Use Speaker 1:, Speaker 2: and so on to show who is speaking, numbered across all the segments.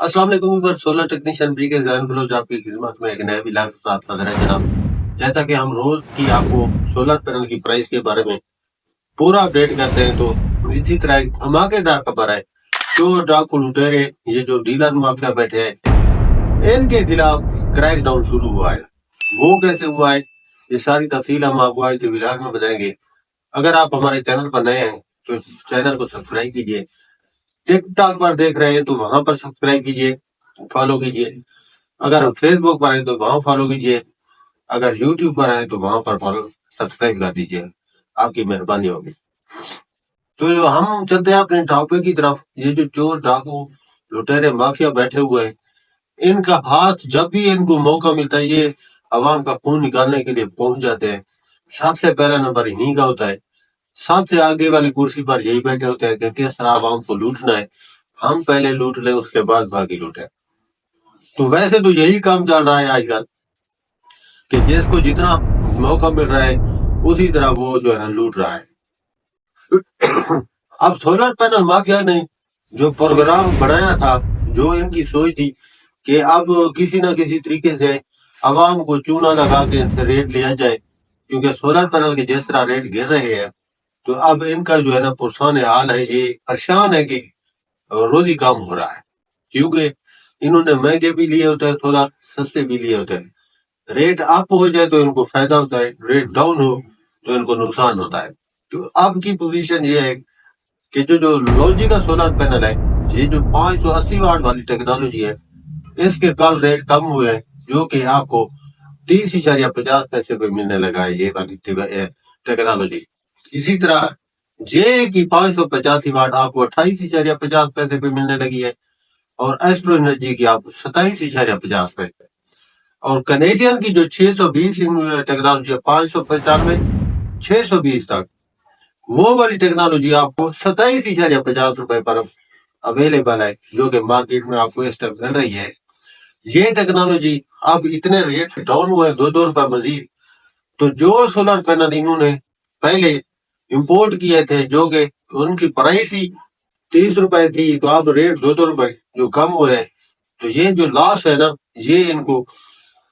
Speaker 1: السلام علیکم پر solar technician be کے ذہن بلوچ آپ کی خدمت میں ایک نئے ولاگ کے ساتھ حاضر ہے جناب. جیسا کہ ہم روز کی آپ کو سولر پینل کی پرائس کے بارے میں پورا اپڈیٹ کرتے ہیں، تو اسی طرح ایک دھماکے دار خبر ہے. چور ڈاکو لٹیرے یہ جو ڈیلر مافیا بیٹھے ہیں ان کے خلاف کریک ڈاؤن شروع ہوا ہے. وہ کیسے ہوا ہے یہ ساری تفصیل ہم آپ کو آج کے ولاگ میں بتائیں گے. اگر آپ ہمارے چینل پر نئے ہیں تو چینل کو سبسکرائب کیجیے. ٹک ٹاک پر دیکھ رہے ہیں تو وہاں پر سبسکرائب کیجیے، فالو کیجیے. اگر فیس بک پر ہیں تو وہاں فالو کیجیے. اگر یوٹیوب پر ہیں تو وہاں پر فالو سبسکرائب کر دیجیے، آپ کی مہربانی ہوگی. تو ہم چلتے ہیں اپنے ٹاپک کی طرف. یہ جو چور ڈاکو لٹیرے مافیا بیٹھے ہوئے ہیں، ان کا ہاتھ جب بھی ان کو موقع ملتا ہے یہ عوام کا خون نکالنے کے لیے پہنچ جاتے ہیں. سب سے پہلا نمبر انہی کا ہوتا ہے. سب سے آگے والی کرسی پر یہی بیٹھے ہوتے ہیں کہ کس طرح عوام کو لوٹنا ہے، ہم پہلے لوٹ لیں اس کے بعد باقی لوٹیں. تو ویسے تو یہی کام چل رہا ہے آج کل کہ جس کو جتنا موقع مل رہا ہے اسی طرح وہ جو ہے نا لوٹ رہا ہے. اب سولر پینل مافیا نے جو پروگرام بنایا تھا، جو ان کی سوچ تھی کہ اب کسی نہ کسی طریقے سے عوام کو چونا لگا کے ان سے ریٹ لیا جائے، کیونکہ سولر پینل کے جس طرح ریٹ گر رہے ہیں تو اب ان کا جو ہے نا پرسان حال ہے، یہ پریشان ہے کہ روزی کام ہو رہا ہے. کیونکہ انہوں نے مہنگے بھی لیے ہوتے ہیں سولر، سستے بھی لیے ہوتے ہیں. ریٹ اپ ہو جائے تو ان کو فائدہ ہوتا ہے، ریٹ ڈاؤن ہو تو ان کو نقصان ہوتا ہے. تو اب کی پوزیشن یہ ہے کہ جو لوجی کا سولر پینل ہے، یہ جو 580 واٹ والی ٹیکنالوجی ہے، اس کے کل ریٹ کم ہوئے ہیں، جو کہ آپ کو 30.50 پیسے پہ ملنے لگا ہے یہ والی ٹیکنالوجی. اسی طرح جے کی 585 واٹ آپ کو 28.50 پیسے پہ ملنے لگی ہے، اور ایسٹرو انرجی کی آپ کو 27.50 پیسے. اور کینیڈین کی جو 620 ٹیکنالوجی ہے، 595 620 تک، وہ والی ٹیکنالوجی آپ کو 27.50 روپے پر اویلیبل ہے، جو کہ مارکیٹ میں آپ کو اس ٹائم مل رہی ہے. یہ ٹیکنالوجی اب اتنے ریٹ ڈاؤن ہوئے 2 روپے مزید. تو جو سولر پینل انہوں نے پہلے امپورٹ کیے تھے، جو کہ ان کی پرائس ہی 30 روپے تھی، تو اب ریٹ 2 روپے جو کم ہوئے ہیں، تو یہ جو لاس ہے نا یہ ان کو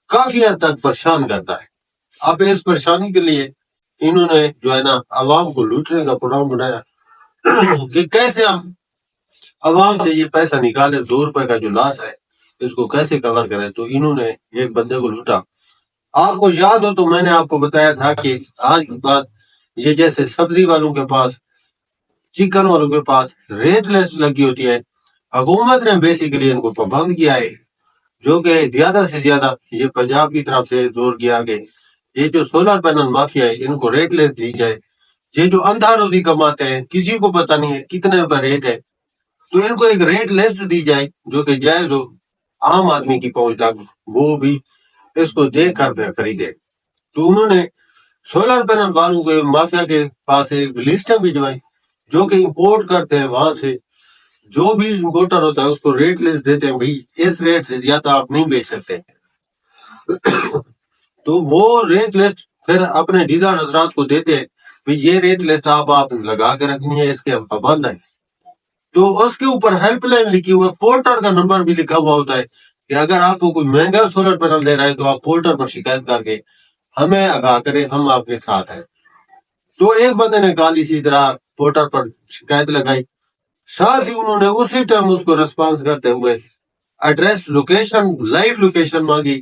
Speaker 1: کافی حد تک پریشان کرتا ہے. اب اس پریشانی کے لیے انہوں نے جو ہے نا عوام کو لوٹنے کا پروگرام بنایا کہ کیسے ہم عوام سے یہ پیسہ نکالے، 2 روپے کا جو لاس ہے اس کو کیسے کور کریں. تو انہوں نے ایک بندے کو لوٹا. آپ کو یاد ہو تو میں نے آپ کو بتایا تھا کہ آج کے بعد یہ جیسے سبزی والوں کے پاس، چکن والوں کے پاس ریٹ لسٹ لگی ہوتی ہے، حکومت نے بیسیکلی ان کو پابند کیا ہے، جو کہ زیادہ سے زیادہ یہ پنجاب کی طرف سے زور کیا کہ یہ جو سولر پینل مافیا ہے ان کو ریٹ لسٹ دی جائے. یہ جو اندھا روزی کماتے ہیں، کسی کو پتہ نہیں ہے کتنے روپے ریٹ ہے، تو ان کو ایک ریٹ لسٹ دی جائے جو کہ جائز ہو، عام آدمی کی پہنچ تک وہ بھی اس کو دیکھ کر خریدے. تو انہوں نے سولر پینل والوں کے مافیا کے پاس ایک لسٹ بھجوائی جو کہ امپورٹ کرتے ہیں وہاں سے. جو بھی امپورٹر ہوتا ہے اس کو ریٹ لسٹ دیتے ہیں، بھائی اس ریٹ سے زیادہ آپ نہیں بیچ سکتے. تو وہ ریٹ لسٹ پھر اپنے ڈیلر حضرات کو دیتے ہیں، بھائی یہ ریٹ لسٹ آپ لگا کے رکھنی ہے، اس کے ہم پابند ہیں. تو اس کے اوپر ہیلپ لائن لکھی ہوا ہے، پورٹر کا نمبر بھی لکھا ہوا ہوتا ہے کہ اگر آپ کو کوئی مہنگا سولر پینل دے رہا ہے تو آپ پورٹر پر شکایت کر کے ہمیں آگاہ کریں، ہم آپ کے ساتھ ہیں. تو ایک بندے نے کال اسی طرح پورٹر پر شکایت لگائی، ساتھ ہی انہوں نے اسی ٹائم اس کو ریسپانس کرتے ہوئے ایڈریس لوکیشن، لائیو لوکیشن مانگی.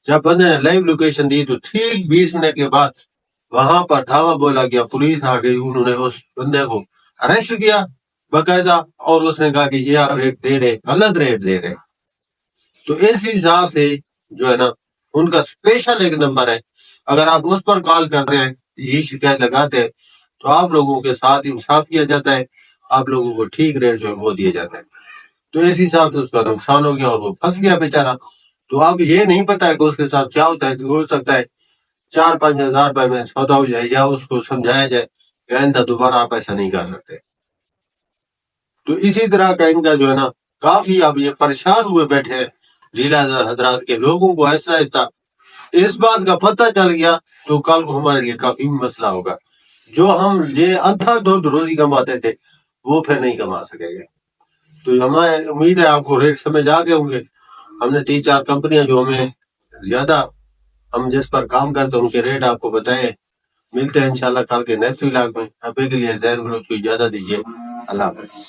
Speaker 1: جب بندے نے لائیو لوکیشن دی تو ٹھیک 20 منٹ کے بعد وہاں پر دھاوا بولا گیا، پولیس آ گئی، انہوں نے اس بندے کو اریسٹ کیا باقاعدہ، اور اس نے کہا کہ یہ آپ ریٹ دے رہے، غلط ریٹ دے رہے. تو اس حساب سے جو ہے نا ان کا اسپیشل ایک نمبر ہے، اگر آپ اس پر کال کرتے ہیں، یہ شکایت لگاتے ہیں، تو آپ لوگوں کے ساتھ انصاف کیا جاتا ہے، آپ لوگوں کو ٹھیک ریٹ جو ہے وہ دیا جاتا ہے. تو اس حساب سے اس کا نقصان ہو گیا اور وہ پھنس گیا بیچارہ. تو اب یہ نہیں پتا ہے کہ اس کے ساتھ کیا ہوتا ہے. ہو سکتا ہے 4-5 ہزار روپے میں سودا ہو جائے، یا اس کو سمجھایا جائے کہ آئندہ دوبارہ آپ ایسا نہیں کر سکتے. تو اسی طرح کا ان کا جو ہے نا کافی اب یہ پریشان ہوئے بیٹھے ہیں ڈیلر حضرات کے. لوگوں کو ایسا اس بات کا پتہ چل گیا تو کل کو ہمارے لیے کافی مسئلہ ہوگا. جو ہم یہ اندھا دھند روزی کماتے تھے وہ پھر نہیں کما سکیں گے. تو ہمیں امید ہے آپ کو ریٹ سمجھ آ گئے ہوں گے. ہم نے 3-4 کمپنیاں جو ہمیں زیادہ ہم جس پر کام کرتے ہیں ان کے ریٹ آپ کو بتائے. ملتے ہیں انشاءاللہ کل کے نیکسٹ ولاگ میں. ابھی کے لیے ذہن گروپ کو اجازت دیجیے. اللہ حافظ.